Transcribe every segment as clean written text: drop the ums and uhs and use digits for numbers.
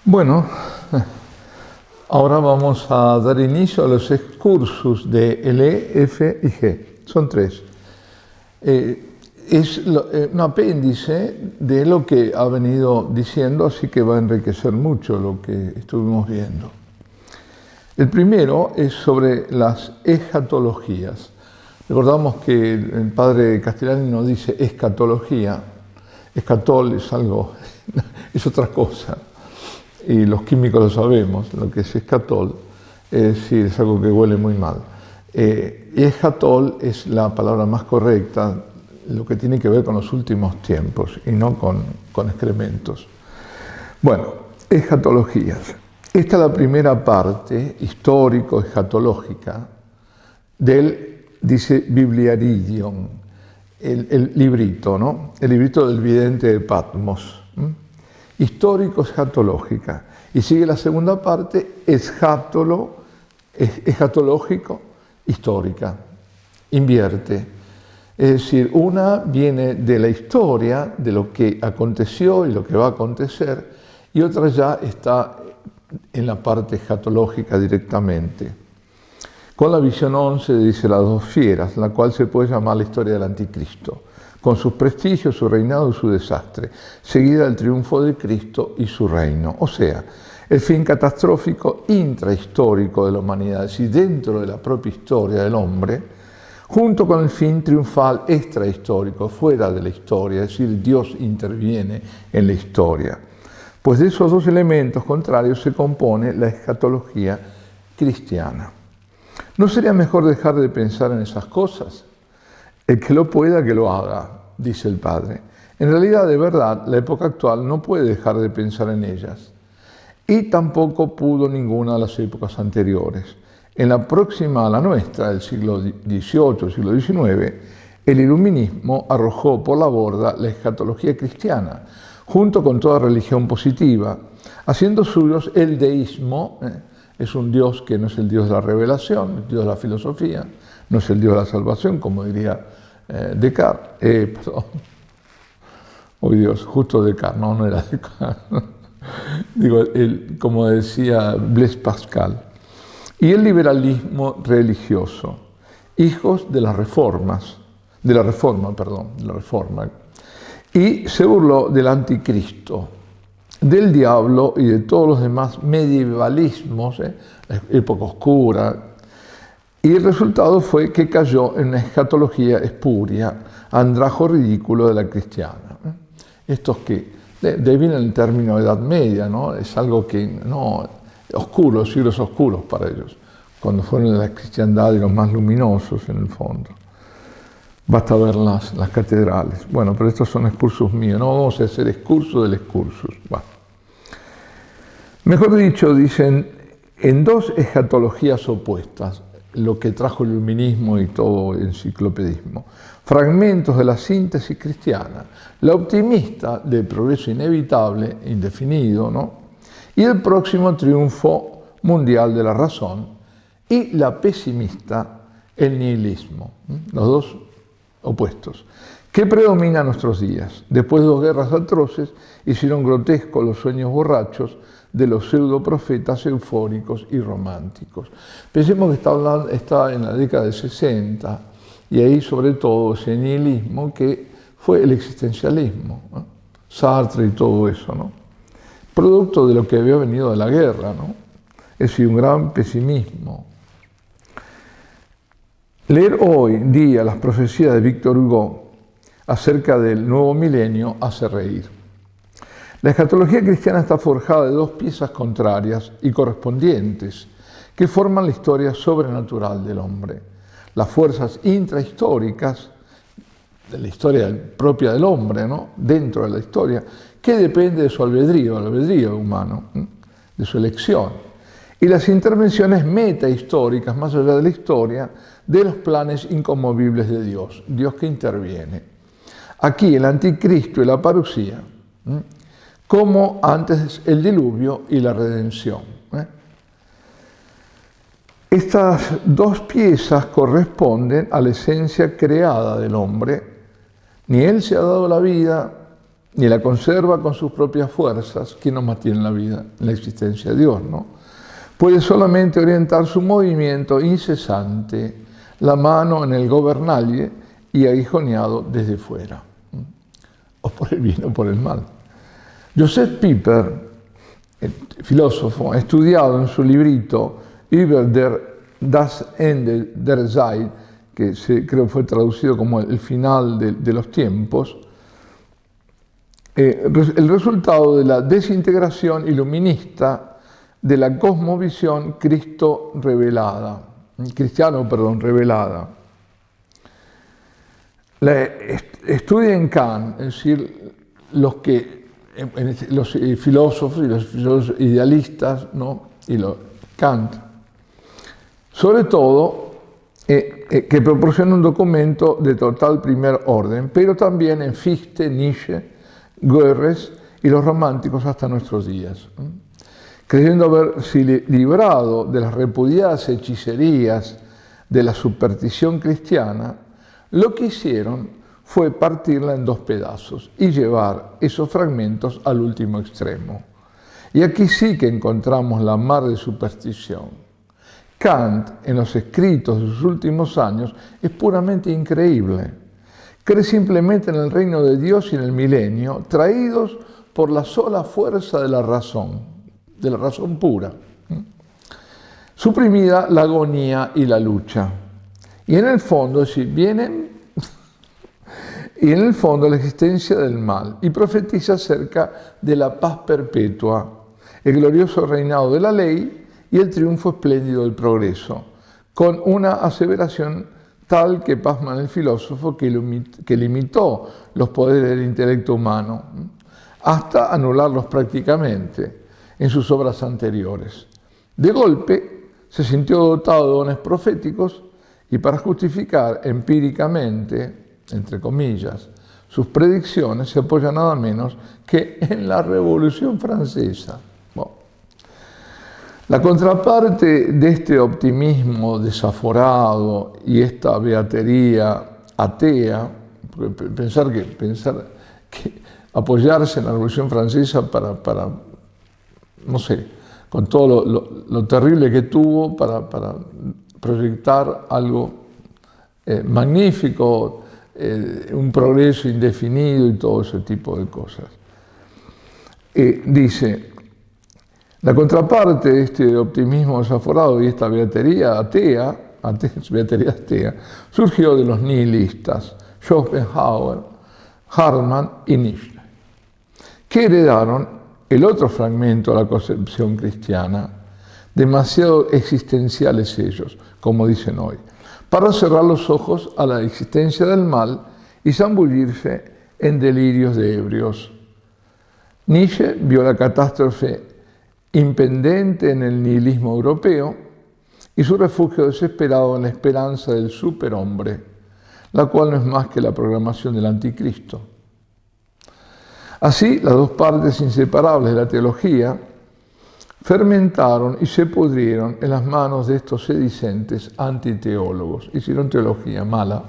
Bueno, ahora vamos a dar inicio a los excursus de LE, F y G. Son tres. Es un apéndice de lo que ha venido diciendo, así que va a enriquecer mucho lo que estuvimos viendo. El primero es sobre las escatologías. Recordamos que el padre Castellani nos dice escatología. Escatol es algo, es otra cosa. Y los químicos lo sabemos, lo que es escatol, es decir, es algo que huele muy mal. Escatol es la palabra más correcta, lo que tiene que ver con los últimos tiempos y no con excrementos. Bueno, escatologías. Esta es la primera parte histórico-escatológica del, dice, Bibliaridion, el librito, ¿no? El librito del vidente de Patmos. Histórico-escatológica. Y sigue la segunda parte, escatológico, histórica. Invierte. Es decir, una viene de la historia, de lo que aconteció y lo que va a acontecer, y otra ya está en la parte escatológica directamente. Con la visión 11 dice las dos fieras, la cual se puede llamar la historia del anticristo, con sus prestigios, su reinado y su desastre, seguida del triunfo de Cristo y su reino. O sea, el fin catastrófico intrahistórico de la humanidad, es decir, dentro de la propia historia del hombre, junto con el fin triunfal extrahistórico, fuera de la historia, es decir, Dios interviene en la historia. Pues de esos dos elementos contrarios se compone la escatología cristiana. ¿No sería mejor dejar de pensar en esas cosas? El que lo pueda, que lo haga, dice el padre. En realidad, de verdad, la época actual no puede dejar de pensar en ellas. Y tampoco pudo ninguna de las épocas anteriores. En la próxima a la nuestra, del siglo XVIII, siglo XIX, el iluminismo arrojó por la borda la escatología cristiana, junto con toda religión positiva, haciendo suyos el deísmo. Es un Dios que no es el Dios de la revelación, el Dios de la filosofía, no es el Dios de la salvación, como diría Descartes. Hoy Dios, justo Descartes, no era Descartes. Digo, como decía Blaise Pascal. Y el liberalismo religioso, hijos de las reformas, de la reforma. Y se burló del anticristo, del diablo y de todos los demás medievalismos, época oscura. Y el resultado fue que cayó en una escatología espuria, andrajo ridículo de la cristiana. Estos que, de ahí viene el término Edad Media, ¿no? Es algo que no, oscuro, siglos oscuros para ellos, cuando fueron de la cristiandad y los más luminosos en el fondo. Basta ver las catedrales. Bueno, pero estos son excursus míos, no vamos a hacer excurso del excursus. Bueno. Mejor dicho, dicen, en dos escatologías opuestas, lo que trajo el iluminismo y todo el enciclopedismo, fragmentos de la síntesis cristiana, la optimista del progreso inevitable, indefinido, ¿no? Y el próximo triunfo mundial de la razón, y la pesimista, el nihilismo, los dos opuestos, que predomina en nuestros días. Después de dos guerras atroces, hicieron grotescos los sueños borrachos de los pseudoprofetas eufóricos y románticos. Pensemos que está en la década de 60, y ahí sobre todo ese nihilismo que fue el existencialismo, ¿no? Sartre y todo eso, ¿no? Producto de lo que había venido de la guerra, ¿no? Es decir, un gran pesimismo. Leer hoy día las profecías de Víctor Hugo acerca del nuevo milenio hace reír. La escatología cristiana está forjada de dos piezas contrarias y correspondientes que forman la historia sobrenatural del hombre. Las fuerzas intrahistóricas de la historia propia del hombre, ¿no? Dentro de la historia, que depende de su albedrío, el albedrío humano, de su elección. Y las intervenciones metahistóricas, más allá de la historia, de los planes inconmovibles de Dios, Dios que interviene. Aquí el anticristo y la parucía, como antes el diluvio y la redención. Estas dos piezas corresponden a la esencia creada del hombre. Ni él se ha dado la vida, ni la conserva con sus propias fuerzas, ¿quién nos mantiene en la vida? En la existencia de Dios, ¿no? Puede solamente orientar su movimiento incesante, la mano en el gobernalle y aguijoneado desde fuera, o por el bien o por el mal. Joseph Pieper, el filósofo, ha estudiado en su librito Über das Ende der Zeit, que creo fue traducido como el final de los tiempos, el resultado de la desintegración iluminista de la cosmovisión revelada. Estudia en Kant, es decir, los filósofos y los filósofos idealistas, ¿no? Y Kant, sobre todo, que proporciona un documento de total primer orden, pero también en Fichte, Nietzsche, Goebbels y los románticos hasta nuestros días. Creyendo haberse librado de las repudiadas hechicerías de la superstición cristiana, lo que hicieron fue partirla en dos pedazos y llevar esos fragmentos al último extremo. Y aquí sí que encontramos la mar de superstición. Kant, en los escritos de sus últimos años, es puramente increíble. Cree simplemente en el reino de Dios y en el milenio, traídos por la sola fuerza de la razón pura, suprimida la agonía y la lucha. Y en el fondo, es decir, la existencia del mal, y profetiza acerca de la paz perpetua, el glorioso reinado de la ley y el triunfo espléndido del progreso, con una aseveración tal que pasma en el filósofo que limitó los poderes del intelecto humano, hasta anularlos prácticamente en sus obras anteriores. De golpe se sintió dotado de dones proféticos y para justificar empíricamente, entre comillas, sus predicciones se apoya nada menos que en la Revolución Francesa. La contraparte de este optimismo desaforado y esta beatería atea, pensar que apoyarse en la Revolución Francesa para no sé, con todo lo terrible que tuvo para proyectar algo magnífico, un progreso indefinido y todo ese tipo de cosas. Dice, la contraparte de este optimismo desaforado y esta beatería atea surgió de los nihilistas Schopenhauer, Hartmann y Nietzsche, que heredaron el otro fragmento de la concepción cristiana, demasiado existenciales ellos, como dicen hoy, para cerrar los ojos a la existencia del mal y zambullirse en delirios de ebrios. Nietzsche vio la catástrofe impendente en el nihilismo europeo y su refugio desesperado en la esperanza del superhombre, la cual no es más que la programación del anticristo. Así, las dos partes inseparables de la teología fermentaron y se pudrieron en las manos de estos sedicentes antiteólogos. Hicieron teología mala.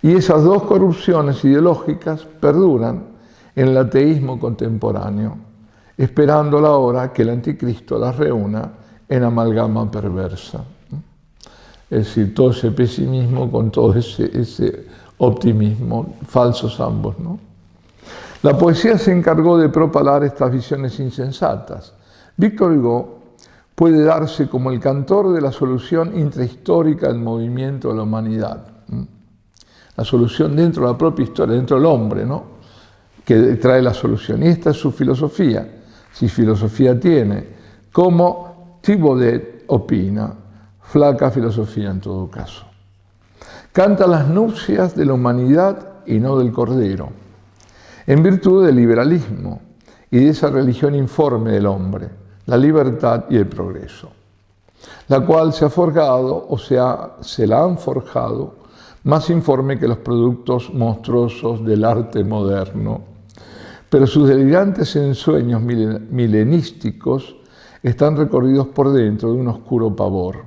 Y esas dos corrupciones ideológicas perduran en el ateísmo contemporáneo, esperando la hora que el anticristo las reúna en amalgama perversa. Es decir, todo ese pesimismo con todo ese optimismo, falsos ambos, ¿no? La poesía se encargó de propalar estas visiones insensatas. Victor Hugo puede darse como el cantor de la solución intrahistórica del movimiento de la humanidad. La solución dentro de la propia historia, dentro del hombre, ¿no? Que trae la solución. Y esta es su filosofía, si filosofía tiene, como Thibaudet opina, flaca filosofía en todo caso. Canta las nupcias de la humanidad y no del Cordero, en virtud del liberalismo y de esa religión informe del hombre, la libertad y el progreso, la cual se ha forjado, o sea, se la han forjado, más informe que los productos monstruosos del arte moderno. Pero sus delirantes ensueños milenísticos están recorridos por dentro de un oscuro pavor,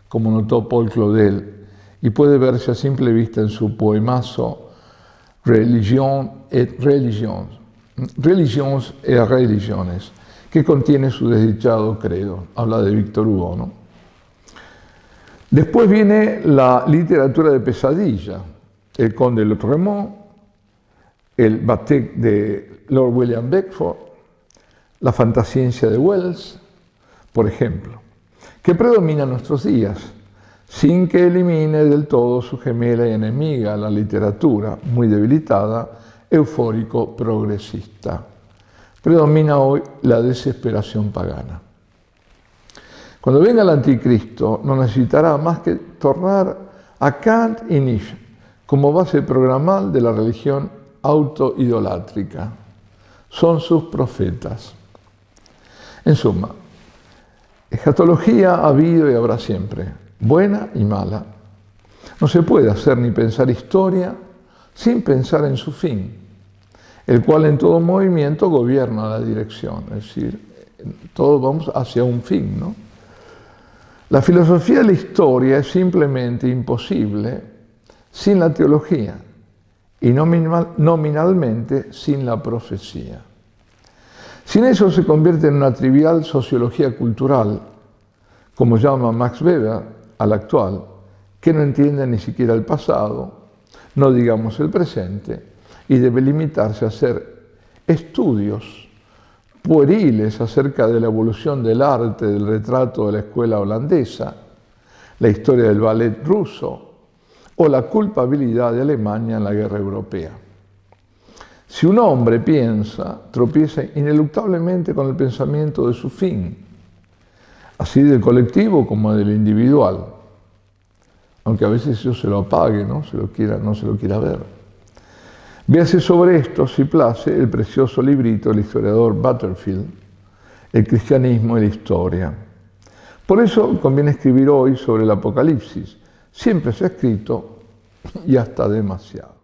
como notó Paul Claudel, y puede verse a simple vista en su poemazo Religion et religions, Religions et religiones, que contiene su desdichado credo. Habla de Víctor Hugo, ¿no? Después viene la literatura de pesadilla, el Conde de Lautréamont, el Batek de Lord William Beckford, la fantasciencia de Wells, por ejemplo, que predomina en nuestros días, sin que elimine del todo su gemela y enemiga, la literatura, muy debilitada, eufórico-progresista. Predomina hoy la desesperación pagana. Cuando venga el anticristo, no necesitará más que tornar a Kant y Nietzsche como base programal de la religión autoidolátrica. Son sus profetas. En suma, escatología ha habido y habrá siempre, buena y mala. No se puede hacer ni pensar historia sin pensar en su fin, el cual en todo movimiento gobierna la dirección, es decir, todos vamos hacia un fin, ¿no? La filosofía de la historia es simplemente imposible sin la teología y nominalmente sin la profecía. Sin eso se convierte en una trivial sociología cultural, como llama Max Weber a la actual, que no entiende ni siquiera el pasado, no digamos el presente, y debe limitarse a hacer estudios pueriles acerca de la evolución del arte del retrato de la escuela holandesa, la historia del ballet ruso o la culpabilidad de Alemania en la guerra europea. Si un hombre piensa, tropieza ineluctablemente con el pensamiento de su fin, así del colectivo como del individual, aunque a veces eso se lo apague, no se lo quiera ver. Véase sobre esto, si place, el precioso librito del historiador Butterfield, El cristianismo y la historia. Por eso conviene escribir hoy sobre el Apocalipsis. Siempre se ha escrito y hasta demasiado.